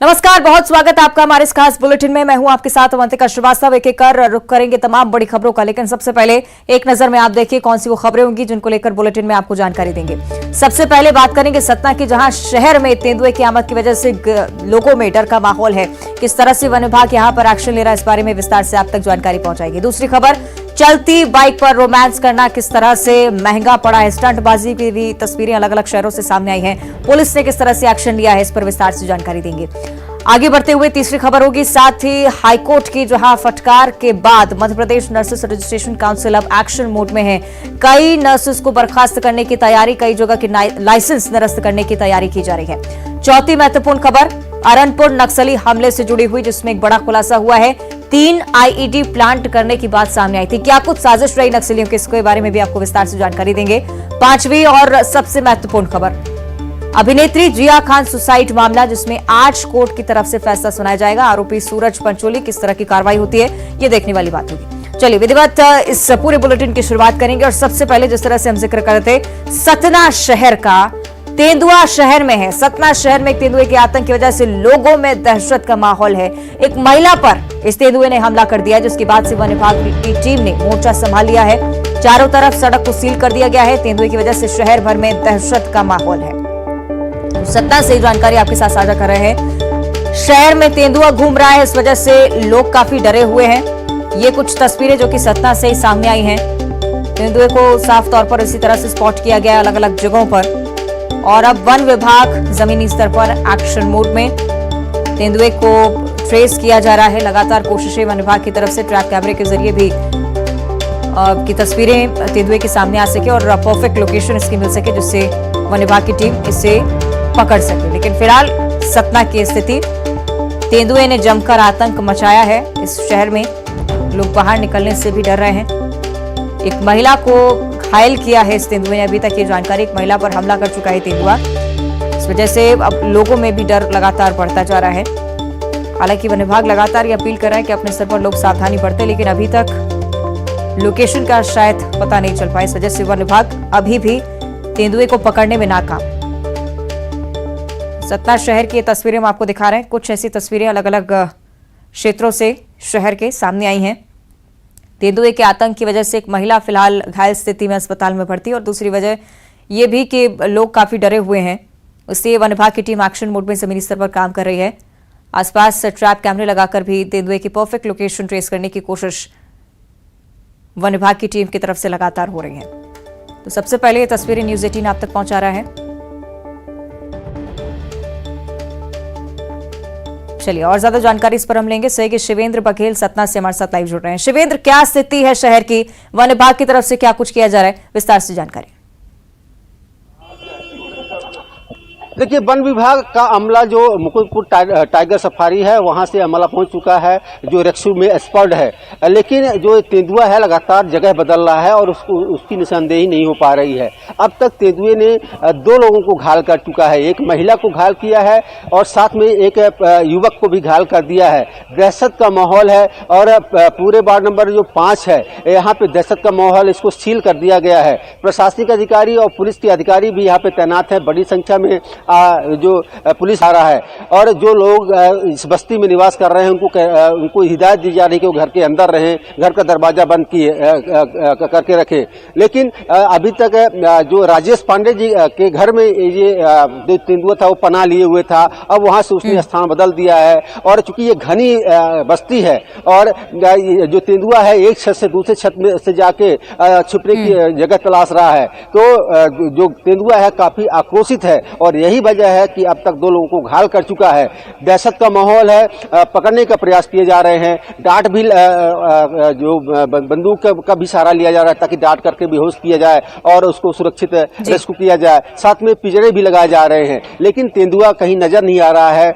नमस्कार, बहुत स्वागत है आपका हमारे इस खास बुलेटिन में। मैं हूं आपके साथ अवंतिका श्रीवास्तव। एक एक कर रुख करेंगे तमाम बड़ी खबरों का, लेकिन सबसे पहले एक नजर में आप देखिए कौन सी वो खबरें होंगी जिनको लेकर बुलेटिन में आपको जानकारी देंगे। सबसे पहले बात करेंगे सतना की, जहां शहर में तेंदुए की आमद की वजह से लोगों में डर का माहौल है। किस तरह से वन विभाग यहां पर एक्शन ले रहा है, इस बारे में विस्तार से आप तक जानकारी पहुंचाएगी। दूसरी खबर, चलती बाइक पर रोमांस करना किस तरह से महंगा पड़ा है। स्टंटबाजी की भी तस्वीरें अलग अलग शहरों से सामने आई हैं। पुलिस ने किस तरह से एक्शन लिया है, इस पर विस्तार से जानकारी देंगे। आगे बढ़ते हुए तीसरी खबर होगी, साथ ही हाईकोर्ट की, जहां फटकार के बाद Madhya Pradesh nurses registration council अब एक्शन मोड में है। कई नर्सेस को बर्खास्त करने की तैयारी, कई जगह की लाइसेंस निरस्त करने की तैयारी की जा रही है। चौथी महत्वपूर्ण खबर, अरनपुर नक्सली हमले से जुड़ी हुई, जिसमें एक बड़ा खुलासा हुआ है। 3 आईईडी प्लांट करने की बात सामने आई थी। क्या कुछ साजिश रही नक्सलियों की, इसके बारे में भी आपको विस्तार से जानकारी देंगे। पांचवी और सबसे महत्वपूर्ण खबर, अभिनेत्री जिया खान सुसाइड मामला, जिसमें आज कोर्ट की तरफ से फैसला सुनाया जाएगा। आरोपी सूरज पंचोली, किस तरह की कार्रवाई होती है ये देखने वाली बात होगी। चलिए विधिवत इस पूरे बुलेटिन की शुरुआत करेंगे। और सबसे पहले जिस तरह से हम जिक्र करते सतना शहर का, तेंदुआ शहर में है। सतना शहर में एक तेंदुए के आतंक की वजह से लोगों में दहशत का माहौल है। एक महिला पर इस तेंदुए ने हमला कर दिया, जिसके बाद से वन विभाग की टीम ने मोर्चा संभाल लिया है। चारों तरफ सड़क को सील कर दिया गया है। तेंदुए की वजह से शहर भर में दहशत का माहौल है। सतना से जानकारी आपके साथ साझा कर रहे हैं। शहर में तेंदुआ घूम रहा है, इस वजह से लोग काफी डरे हुए हैं। ये कुछ तस्वीरें जो कि सतना से ही सामने आई हैं। तेंदुए को साफ तौर पर इसी तरह से स्पॉट किया गया अलग अलग जगहों पर, और अब वन विभाग जमीनी स्तर पर एक्शन मोड में। तेंदुए को ट्रेस किया जा रहा है। लगातार कोशिशें वन विभाग की तरफ से ट्रैप कैमरे के जरिए भी की तस्वीरें तेंदुए के सामने आ सके और परफेक्ट लोकेशन इसकी मिल सके, जिससे वन विभाग की टीम इसे पकड़ सके। लेकिन फिलहाल सतना की स्थिति, तेंदुए ने जमकर आतंक मचाया है इस शहर में। लोग बाहर निकलने से भी डर रहे हैं। एक महिला को घायल किया है इस तेंदुए ने, अभी तक ये जानकारी। एक महिला पर हमला कर चुका है तेंदुआ, इस वजह से अब लोगों में भी डर लगातार बढ़ता जा रहा है। हालांकि वन विभाग लगातार ये अपील कर रहा है कि अपने स्तर पर लोग सावधानी बरतें, लेकिन अभी तक लोकेशन का शायद पता नहीं चल पाया। इस वजह से वन विभाग अभी भी तेंदुए को पकड़ने में नाकाम। सतना शहर की तस्वीरें हम आपको दिखा रहे हैं। कुछ ऐसी तस्वीरें अलग अलग क्षेत्रों से शहर के सामने आई हैं। तेंदुए के आतंक की वजह से एक महिला फिलहाल घायल स्थिति में अस्पताल में भर्ती, और दूसरी वजह यह भी कि लोग काफी डरे हुए हैं। इसलिए वन विभाग की टीम एक्शन मोड में जमीनी स्तर पर काम कर रही है। आसपास ट्रैप कैमरे लगाकर भी तेंदुए की परफेक्ट लोकेशन ट्रेस करने की कोशिश वन विभाग की टीम की तरफ से लगातार हो रही है। तो सबसे पहले ये तस्वीरें न्यूज 18 आप तक पहुंचा रहा है। चलिए और ज्यादा जानकारी इस पर हम लेंगे। सहयोगी शिवेंद्र बघेल सतना से हमारे साथ लाइव जुड़ रहे हैं। शिवेंद्र, क्या स्थिति है शहर की, वन विभाग की तरफ से क्या कुछ किया जा रहा है, विस्तार से जानकारी। देखिए, वन विभाग का अमला जो मुकुंदपुर टाइगर सफारी है वहां से अमला पहुंच चुका है, जो रेक्सू में एक्सपर्ट है। लेकिन जो तेंदुआ है लगातार जगह बदल रहा है और उसकी निशानदेही नहीं हो पा रही है। अब तक तेंदुए ने 2 लोगों को घायल कर चुका है। एक महिला को घायल किया है और साथ में एक युवक को भी घायल कर दिया है। दहशत का माहौल है और पूरे वार्ड नंबर जो 5 है यहाँ पे दहशत का माहौल, इसको सील कर दिया गया है। प्रशासनिक अधिकारी और पुलिस के अधिकारी भी यहाँ पे तैनात हैं। बड़ी संख्या में जो पुलिस आ रहा है, और जो लोग इस बस्ती में निवास कर रहे हैं उनको हिदायत दी जा रही है कि वो घर के अंदर रहें, घर का दरवाजा बंद करके रखें। लेकिन अभी तक जो राजेश पांडे जी के घर में ये जो तेंदुआ था वो पनाह लिए हुए था, अब वहां से उसने स्थान बदल दिया है। और चूंकि ये घनी बस्ती है और जो तेंदुआ है एक छत से दूसरे छत में से जाके छुपने की जगह तलाश रहा है, तो जो तेंदुआ है काफी आक्रोशित है और यही वजह है कि अब तक 2 लोगों को घायल कर चुका है। दहशत का माहौल है, पकड़ने का प्रयास किए जा रहे हैं। डांट भी जो बंदूक का भी सहारा लिया जा रहा है ताकि डांट करके बेहोश किया जाए और उसको सुरक्षित रेस्क्यू किया जाए। साथ में पिंजरे भी लगाए जा रहे हैं, लेकिन तेंदुआ कहीं नजर नहीं आ रहा है।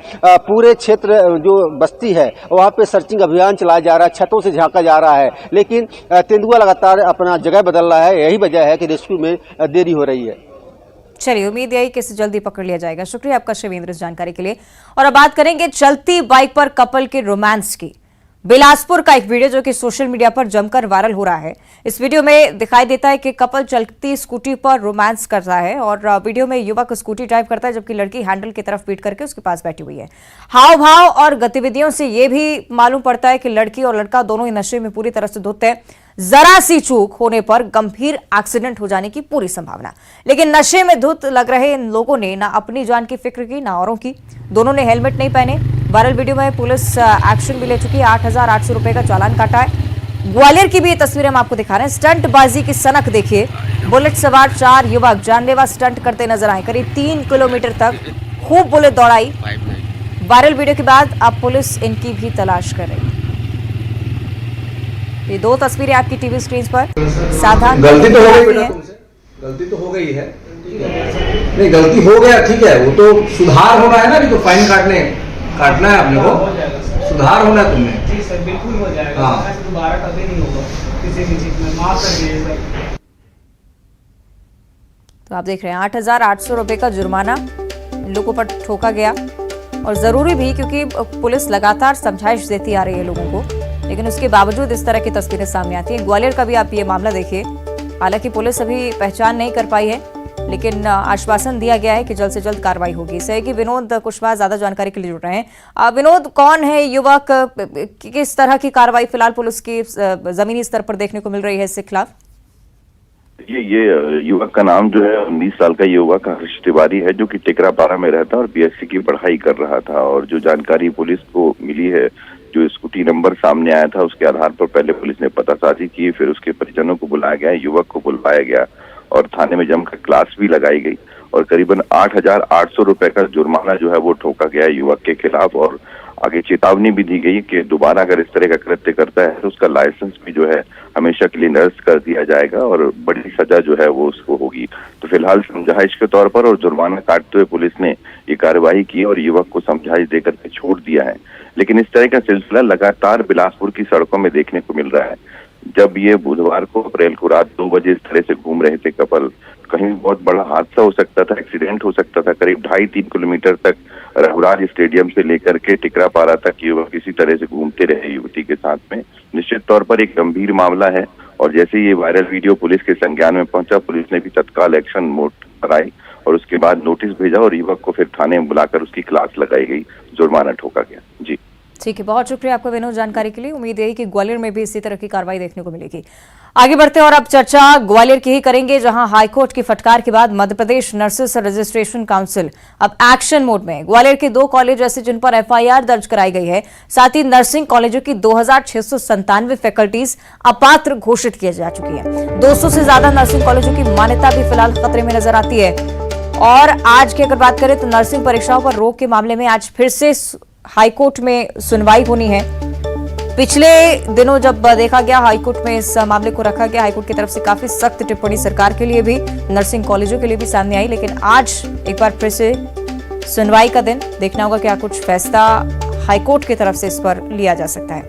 पूरे क्षेत्र जो बस्ती है वहां पे सर्चिंग अभियान चलाया जा रहा है, छतों से झांका जा रहा है, लेकिन तेंदुआ लगातार अपना जगह बदल रहा है। यही वजह है कि रेस्क्यू में देरी हो रही है। चलिए, उम्मीद यही कि इसे जल्दी पकड़ लिया जाएगा। शुक्रिया आपका शिवेंद्र इस जानकारी के लिए। और अब बात करेंगे चलती बाइक पर कपल के रोमांस की। बिलासपुर का एक वीडियो जो कि सोशल मीडिया पर जमकर वायरल हो रहा है। इस वीडियो में दिखाई देता है कि कपल चलती स्कूटी पर रोमांस कर रहा है और वीडियो में युवक स्कूटी ड्राइव करता है जबकि लड़की हैंडल की तरफ पीट करके उसके पास बैठी हुई है। हाव भाव और गतिविधियों से यह भी मालूम पड़ता है कि लड़की और लड़का दोनों ही नशे में पूरी तरह से धुत है। जरा सी चूक होने पर गंभीर एक्सीडेंट हो जाने की पूरी संभावना। लेकिन नशे में धुत लग रहे इन लोगों ने ना अपनी जान की फिक्र की ना औरों की। दोनों ने हेलमेट नहीं पहने। वायरल वीडियो में पुलिस एक्शन भी ले चुकी है। 8,800 रुपए का चालान काटा है। ग्वालियर की भी ये तस्वीरें हम आपको दिखा रहे हैं। स्टंटबाजी की सनक देखिए। बुलेट सवार 4 युवक जानलेवा स्टंट करते नजर आए। करीब 3 किलोमीटर तक खूब बुलेट दौड़ाई। वायरल वीडियो के बाद अब पुलिस इनकी भी तलाश कर रही है। ये 2 तस्वीरें आपकी टीवी स्क्रीन पर सावधान। गलती तो हो गई बेटा तुमसे, गलती तो हो गई है। नहीं गलती हो गया ठीक है, वो तो सुधार होना है ना। अभी तो फाइन काटना है अपने को, सुधार होना है तुम्हें। जी सर बिल्कुल हो जाएगा। हाँ। दोबारा कभी नहीं होगा किसी भी चीज में, माफ कर दीजिए सर। तो आप देख रहे हैं 8,800 रुपए का जुर्माना लोगों पर ठोका गया और जरूरी भी, क्योंकि पुलिस लगातार समझाइश देती आ रही है लोगों को, लेकिन उसके बावजूद इस तरह की तस्वीरें सामने आती हैं। ग्वालियर का भी आप ये मामला देखिए। हालांकि पुलिस अभी पहचान नहीं कर पाई है, लेकिन आश्वासन दिया गया है कि जल्द से जल्द कार्रवाई होगी। सहयोगी विनोद कुशवाहा ज्यादा जानकारी के लिए जुड़ रहे हैं। विनोद, कौन है युवक, किस तरह की कार्रवाई फिलहाल पुलिस की जमीनी स्तर पर देखने को मिल रही है इसके खिलाफ? ये युवक का नाम जो है 19 साल का युवक हर्ष तिवारी है, जो कि टिकरापारा में रहता और बीएससी की पढ़ाई कर रहा था। और जो जानकारी पुलिस को मिली है, जो स्कूटी नंबर सामने आया था, उसके आधार पर पहले पुलिस ने पतासाजी की, फिर उसके परिजनों को बुलाया गया, युवक को बुलवाया गया और थाने में जमकर क्लास भी लगाई गई और करीबन 8,800 रुपए का जुर्माना जो है वो ठोका गया युवक के खिलाफ। और आगे चेतावनी भी दी गई कि दोबारा अगर इस तरह का कृत्य करता है तो उसका लाइसेंस भी जो है हमेशा के लिए निरस्त कर दिया जाएगा और बड़ी सजा जो है वो उसको होगी। तो फिलहाल समझाइश के तौर पर और जुर्माना काटते हुए पुलिस ने ये कार्रवाई की और युवक को समझाइश देकर के छोड़ दिया है। लेकिन इस तरह का सिलसिला लगातार बिलासपुर की सड़कों में देखने को मिल रहा है। जब ये बुधवार को अप्रैल को रात 2 बजे इस तरह से घूम रहे थे कपल, कहीं बहुत बड़ा हादसा हो सकता था, एक्सीडेंट हो सकता था। करीब 2.5-3 किलोमीटर तक रघुराज स्टेडियम से लेकर के टिकरापारा तक युवक इसी तरह से घूमते रहे युवती के साथ में। निश्चित तौर पर एक गंभीर मामला है और जैसे ये वायरल वीडियो पुलिस के संज्ञान में पहुंचा, पुलिस ने भी तत्काल एक्शन मोड कराई और उसके बाद नोटिस भेजा और युवक को फिर थाने में बुलाकर उसकी क्लास लगाई गई, जुर्माना ठोका गया। जी ठीक है, बहुत शुक्रिया आपका विनोद जानकारी के लिए। उम्मीद है कि ग्वालियर में भी इसी तरह की कार्रवाई देखने को मिलेगी। आगे बढ़ते हैं और अब चर्चा ग्वालियर की ही करेंगे, जहां हाईकोर्ट की फटकार के बाद Madhya Pradesh nurses registration council अब एक्शन मोड में है। ग्वालियर के 2 कॉलेज ऐसे जिन पर एफआईआर दर्ज कराई गई है, साथ ही नर्सिंग कॉलेजों की 2,697 फैकल्टीज अपात्र घोषित की जा चुकी है। 200 से ज्यादा नर्सिंग कॉलेजों की मान्यता भी फिलहाल खतरे में नजर आती है। और आज की अगर बात करें तो नर्सिंग परीक्षाओं पर रोक के मामले में आज फिर से हाईकोर्ट में सुनवाई होनी है। पिछले दिनों जब देखा गया हाईकोर्ट में इस मामले को रखा गया, हाईकोर्ट की तरफ से काफी सख्त टिप्पणी सरकार के लिए भी, नर्सिंग कॉलेजों के लिए भी सामने आई। लेकिन आज एक बार फिर से सुनवाई का दिन, देखना होगा क्या कुछ फैसला हाईकोर्ट की तरफ से इस पर लिया जा सकता है।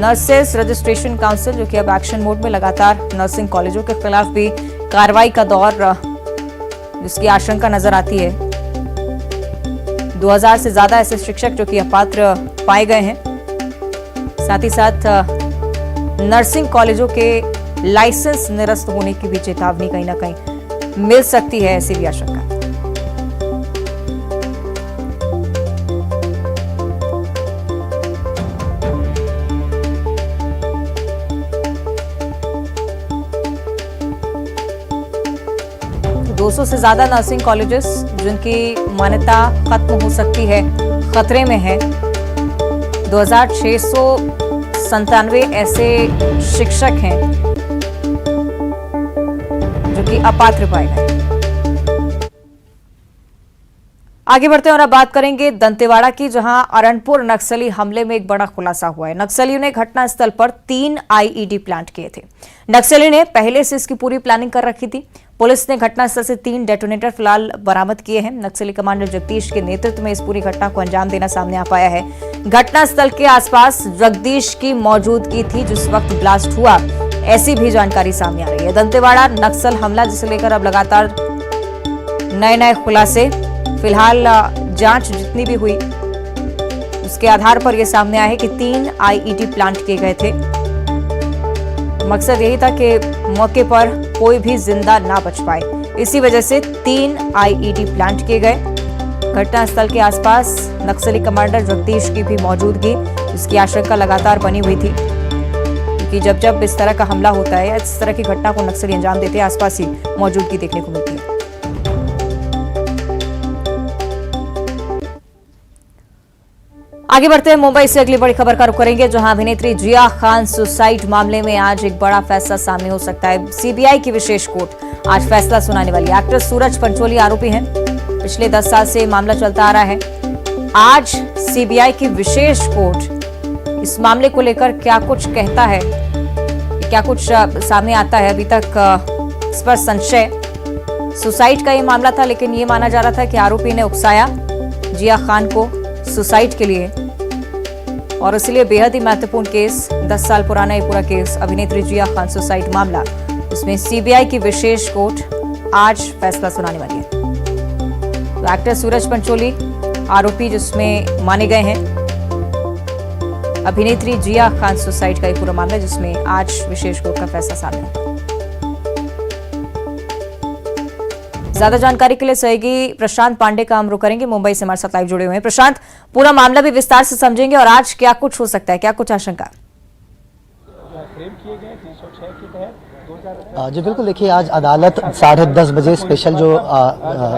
नर्सेस रजिस्ट्रेशन काउंसिल जो कि अब एक्शन मोड में लगातार नर्सिंग कॉलेजों के खिलाफ भी कार्रवाई का दौर जिसकी आशंका नजर आती है। 2000 से ज्यादा ऐसे शिक्षक जो कि अपात्र पाए गए हैं। साथ ही साथ नर्सिंग कॉलेजों के लाइसेंस निरस्त होने की भी चेतावनी कहीं ना कहीं मिल सकती है, ऐसी भी आशंका। तो 200 से ज्यादा नर्सिंग कॉलेजेस जिनकी मान्यता खत्म हो सकती है, खतरे में है। 2,697 ऐसे शिक्षक हैं जो कि अपात्र पाए गए। आगे बढ़ते हैं और अब बात करेंगे दंतेवाड़ा की, जहां अरणपुर नक्सली हमले में एक बड़ा खुलासा हुआ है। नक्सलियों ने घटनास्थल पर 3 आईईडी प्लांट किए थे। नक्सली ने पहले से इसकी पूरी प्लानिंग कर रखी थी। पुलिस ने घटनास्थल से 3 डेटोनेटर फिलहाल बरामद किए हैं। नक्सली कमांडर जगदीश के नेतृत्व में इस पूरी घटना को अंजाम देना सामने आ पाया है। घटनास्थल के आसपास जगदीश की मौजूदगी थी जिस वक्त ब्लास्ट हुआ, ऐसी भी जानकारी सामने आ रही है। दंतेवाड़ा नक्सल हमला जिसे लेकर अब लगातार नए खुलासे, फिलहाल जांच जितनी भी हुई उसके आधार पर यह सामने आया है कि 3 आईईडी प्लांट किए गए थे। मकसद यही था कि मौके पर कोई भी जिंदा ना बच पाए, इसी वजह से 3 आईईडी प्लांट किए गए। घटनास्थल के आसपास नक्सली कमांडर जगदीश की भी मौजूदगी, जिसकी आशंका लगातार बनी हुई थी, क्योंकि जब इस तरह का हमला होता है, इस तरह की घटना को नक्सली अंजाम देते हैं, आसपास ही मौजूदगी देखने को मिलती है। आगे बढ़ते हैं, मुंबई से अगली बड़ी खबर का रुख करेंगे, जहां अभिनेत्री जिया खान सुसाइड मामले में आज एक बड़ा फैसला सामने हो सकता है। सीबीआई की विशेष कोर्ट आज फैसला सुनाने वाली है। एक्टर सूरज पंचोली आरोपी हैं, पिछले 10 साल से मामला चलता आ रहा है। आज सीबीआई की विशेष कोर्ट इस मामले को लेकर क्या कुछ कहता है, क्या कुछ सामने आता है, अभी तक इस पर संशय। सुसाइड का ये मामला था, लेकिन ये माना जा रहा था कि आरोपी ने उकसाया जिया खान को सुसाइड के लिए, और इसलिए बेहद ही महत्वपूर्ण केस, 10 साल पुराना ये पूरा केस, अभिनेत्री जिया खान सुसाइड मामला, इसमें सीबीआई की विशेष कोर्ट आज फैसला सुनाने वाली है। तो एक्टर सूरज पंचोली आरोपी जिसमें माने गए हैं, अभिनेत्री जिया खान सुसाइड का ये पूरा मामला, जिसमें आज विशेष कोर्ट का फैसला सामने है। ज्यादा जानकारी के लिए सहयोगी प्रशांत पांडे का हम रुख करेंगे, मुंबई से हमारे साथ लाइव जुड़े हुए हैं। प्रशांत, पूरा मामला भी विस्तार से समझेंगे और आज क्या कुछ हो सकता है, क्या कुछ आशंका? जी बिल्कुल, देखिए आज अदालत 10:30 बजे स्पेशल जो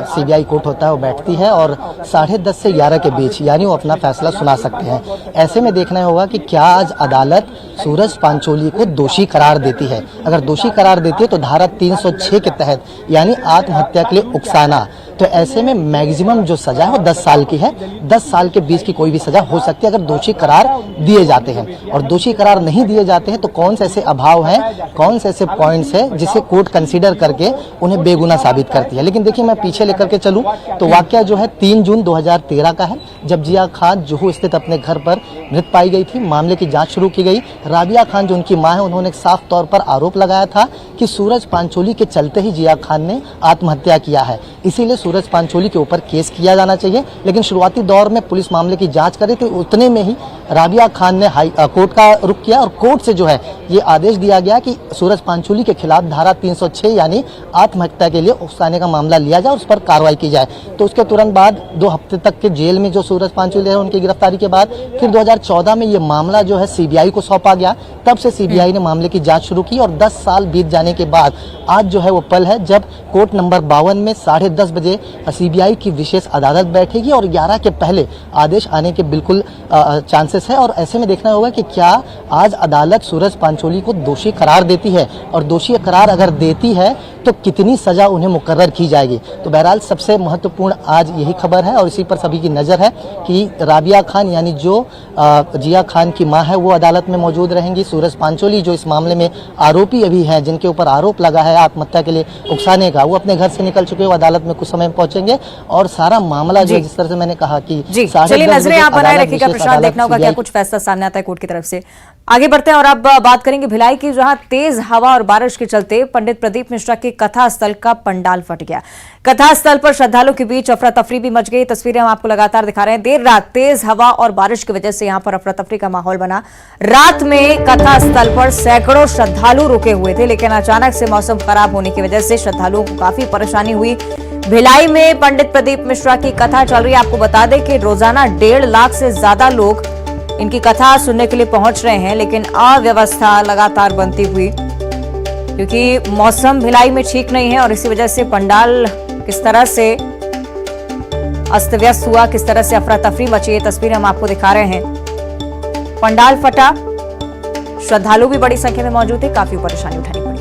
सीबीआई कोर्ट होता है वो बैठती है और 10:30 से 11 के बीच यानी वो अपना फैसला सुना सकते हैं। ऐसे में देखना होगा कि क्या आज अदालत सूरज पांचोली को दोषी करार देती है। अगर दोषी करार देती है तो धारा 306 के तहत यानी आत्महत्या के लिए उकसाना, तो ऐसे में मैक्सिमम जो सजा है वो 10 साल की है। 10 साल के बीच की कोई भी सजा हो सकती है अगर दोषी करार दिए जाते हैं, और दोषी करार नहीं दिए जाते हैं तो कौन से ऐसे अभाव हैं, कौन से ऐसे पॉइंट्स हैं जिसे कोर्ट कंसीडर करके उन्हें बेगुनाह साबित करती है। लेकिन देखिए, मैं पीछे लेकर के चलूं तो वाकया जो है 3 जून 2013 का है, जब जिया खान जुहू स्थित अपने घर पर मृत पाई गई थी। मामले की जांच शुरू की गई। राबिया खान जो उनकी मां है, उन्होंने साफ तौर पर आरोप लगाया था कि सूरज पांचोली के चलते ही जिया खान ने आत्महत्या किया है, इसीलिए सूरज पांचोली के ऊपर केस किया जाना चाहिए। लेकिन शुरुआती दौर में पुलिस मामले की जांच कर रही थी, उतने में ही राबिया खान ने कोर्ट का रुख किया और कोर्ट से जो है ये आदेश दिया गया कि सूरज पांचोली के खिलाफ धारा 306 यानी आत्महत्या के लिए उकसाने का मामला लिया जाए, उस पर कार्रवाई की जाए। तो उसके तुरंत बाद 2 हफ्ते तक के जेल में जो सूरज पांचोली है, उनकी गिरफ्तारी के बाद फिर 2014 में ये मामला जो है सीबीआई को सौंपा गया। तब से सीबीआई ने मामले की जांच शुरू की और 10 साल बीत जाने के बाद आज जो है वो पल है जब कोर्ट नंबर 52 में 10:30 बजे सीबीआई की विशेष अदालत बैठेगी और 11 के पहले आदेश आने के बिल्कुल चांसेस है। और ऐसे में देखना होगा कि क्या आज अदालत सूरज पांचोली को दोषी करार देती है, और दोषी करार अगर देती है तो कितनी सजा उन्हें मुकर्रर की जाएगी। तो बहरहाल सबसे महत्वपूर्ण आज यही खबर है और इसी पर सभी की नज़र है कि राबिया खान यानी जो जिया खान की मां है वो अदालत में मौजूद रहेंगी। सूरज पांचोली जो इस मामले में आरोपी अभी हैं, जिनके ऊपर आरोप लगा है आत्महत्या के लिए उकसाने का, वो अपने घर से निकल चुके हैं, वो अदालत में कुछ समय पहुंचेंगे और सारा मामला जो जिस तरह से मैंने कहा कि चलिए नजरें आप बनाए रखिएगा प्रशांत, देखना होगा क्या कुछ फैसला सामने आता है कोर्ट की तरफ से। आगे बढ़ते हैं और अब बात करेंगे भिलाई की, जहां तेज हवा और बारिश के चलते पंडित प्रदीप मिश्रा के कथा स्थल का पंडाल फट गया। कथा स्थल पर श्रद्धालुओं के बीच अफरा तफरी भी मच गई। तस्वीरें हम आपको लगातार दिखा रहे हैं। देर रात तेज हवा और बारिश की वजह से यहां पर अफरा तफरी का माहौल बना। रात में कथा स्थल पर सैकड़ों श्रद्धालु रुके हुए थे, लेकिन अचानक से मौसम खराब होने की वजह से श्रद्धालुओं को काफी परेशानी हुई। भिलाई में पंडित प्रदीप मिश्रा की कथा चल रही है। आपको बता दें कि रोजाना 1.5 लाख से ज्यादा लोग इनकी कथा सुनने के लिए पहुंच रहे हैं, लेकिन अव्यवस्था लगातार बनती हुई, क्योंकि मौसम भिलाई में ठीक नहीं है और इसी वजह से पंडाल किस तरह से अस्त व्यस्त हुआ, किस तरह से अफरा तफरी मची, ये तस्वीरें हम आपको दिखा रहे हैं। पंडाल फटा, श्रद्धालु भी बड़ी संख्या में मौजूद थे, काफी परेशानी उठानी पड़ी।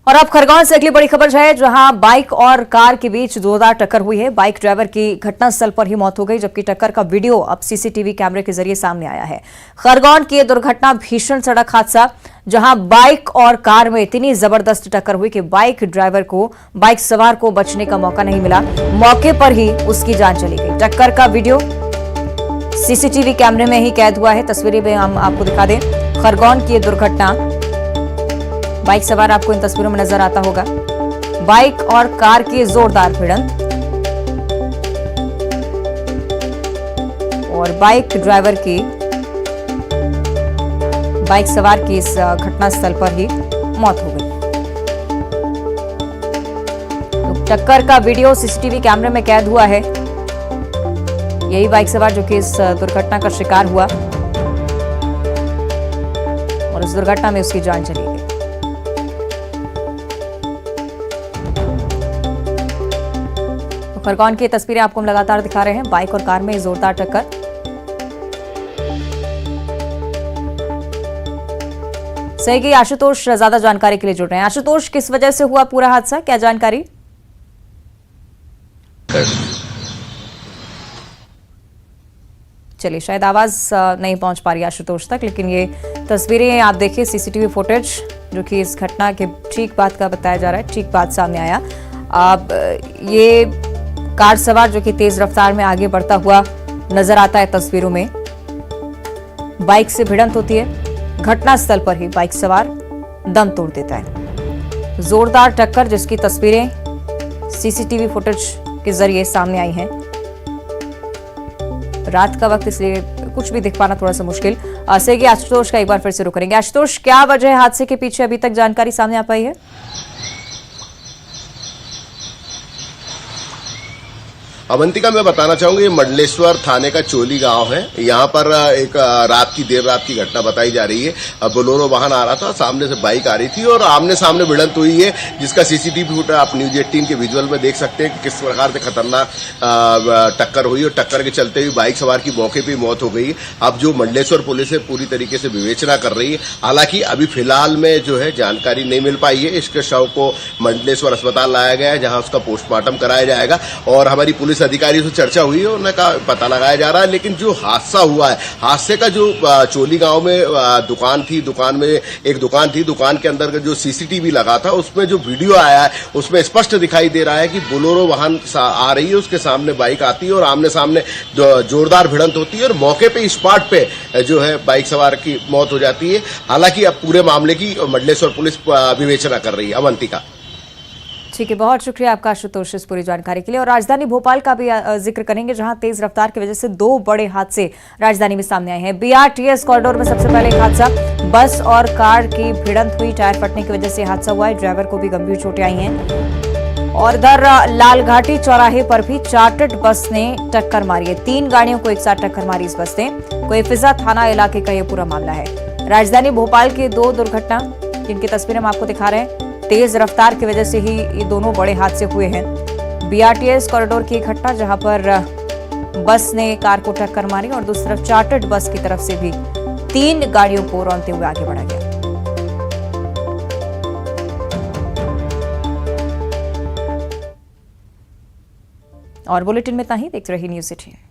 और अब खरगोन से अगली बड़ी खबर है, जहां बाइक और कार के बीच जोरदार टक्कर हुई है। बाइक ड्राइवर की घटनास्थल पर ही मौत हो गई, जबकि टक्कर का वीडियो अब सीसीटीवी कैमरे के जरिए सामने आया है। खरगोन की यह दुर्घटना भीषण सड़क हादसा, जहां बाइक और कार में इतनी जबरदस्त टक्कर हुई कि बाइक ड्राइवर को, बाइक सवार को बचने का मौका नहीं मिला। मौके पर ही उसकी जान चली गई। टक्कर का वीडियो सीसीटीवी कैमरे में ही कैद हुआ है। तस्वीरें में हम आपको दिखा दें खरगोन की यह दुर्घटना। बाइक सवार आपको इन तस्वीरों में नजर आता होगा। बाइक और कार की जोरदार भिड़ंत, और बाइक सवार की इस घटनास्थल पर ही मौत हो गई। तो टक्कर का वीडियो सीसीटीवी कैमरे में कैद हुआ है। यही बाइक सवार जो कि इस दुर्घटना का शिकार हुआ और इस दुर्घटना में उसकी जान चली गई। तो खरगोन की तस्वीरें आपको हम लगातार दिखा रहे हैं। बाइक और कार में जोरदार टक्कर। सही की आशुतोष ज्यादा जानकारी के लिए जुड़ रहे हैं। आशुतोष, किस वजह से हुआ पूरा हादसा, क्या जानकारी? चलिए, शायद आवाज नहीं पहुंच पा रही आशुतोष तक, लेकिन ये तस्वीरें आप देखिए, सीसीटीवी फुटेज जो कि इस घटना के ठीक बाद का बताया जा रहा है, ठीक बाद सामने आया। अब ये कार सवार जो कि तेज रफ्तार में आगे बढ़ता हुआ नजर आता है तस्वीरों में। बाइक से भिड़ंत होती है, घटनास्थल पर ही बाइक सवार दम तोड़ देता है। जोरदार टक्कर जिसकी तस्वीरें सीसीटीवी फुटेज के जरिए सामने आई हैं। रात का वक्त इसलिए कुछ भी दिख पाना थोड़ा सा मुश्किल। सेगी आशुतोष का एक बार फिर से रुक करेंगे। आशुतोष, क्या वजह है हादसे के पीछे, अभी तक जानकारी सामने आ पाई है? अवंतिका, मैं बताना चाहूंगा, ये मंडलेश्वर थाने का चोली गांव है। यहाँ पर एक देर रात की घटना बताई जा रही है। बोलोरो वाहन आ रहा था, सामने से बाइक आ रही थी और आमने सामने भिड़ंत हुई है, जिसका सीसीटीवी फुटेज आप न्यूज 18 के विजुअल में देख सकते हैं कि किस प्रकार से खतरनाक टक्कर हुई और टक्कर के चलते हुए बाइक सवार की मौके पर मौत हो गई। अब जो मंडलेश्वर पुलिस है पूरी तरीके से विवेचना कर रही है। हालांकि अभी फिलहाल में जो है जानकारी नहीं मिल पाई है। इसके शव को मंडलेश्वर अस्पताल लाया गया है, जहां उसका पोस्टमार्टम कराया जाएगा और हमारी पुलिस अधिकारियों से चर्चा हुई है, उनका पता लगाया जा रहा है। लेकिन जो हादसा हुआ है, हादसे का जो चोली गांव में दुकान थी, दुकान के अंदर का जो सीसीटीवी लगा था, उसमें जो वीडियो आया है उसमें स्पष्ट दिखाई दे रहा है कि बोलेरो वाहन आ रही है, उसके सामने बाइक आती है और आमने सामने जोरदार भिड़ंत होती है और मौके पे स्पॉट पे जो है बाइक सवार की मौत हो जाती है। हालांकि अब पूरे मामले की मंडलेश्वर पुलिस विवेचना कर रही है। अवंतिका, ठीक है, बहुत शुक्रिया आपका आशुतोष इस पूरी जानकारी के लिए। और राजधानी भोपाल का भी जिक्र करेंगे, जहां तेज रफ्तार की वजह से दो बड़े हादसे राजधानी में सामने आए हैं। बीआरटीएस कॉरिडोर में सबसे पहले एक हादसा, बस और कार की भिड़ंत हुई, टायर फटने की वजह से हादसा हुआ है। ड्राइवर को भी गंभीर चोटें आई हैं। और इधर लालघाटी चौराहे पर भी चार्टर्ड बस ने टक्कर मारी है। 3 गाड़ियों को एक साथ टक्कर मारी इस बस ने। कोई फिजा थाना इलाके का यह पूरा मामला है। राजधानी भोपाल की 2 दुर्घटना जिनकी तस्वीरें हम आपको दिखा रहे हैं, तेज रफ्तार की वजह से ही ये दोनों बड़े हादसे हुए हैं। बीआरटीएस कॉरिडोर की घटना जहां पर बस ने कार को टक्कर मारी और दूसरी तरफ चार्टर्ड बस की तरफ से भी 3 गाड़ियों को रौंदते हुए आगे बढ़ा गया। और बुलेटिन में इतना ही। देखते रहिए न्यूज़ 18।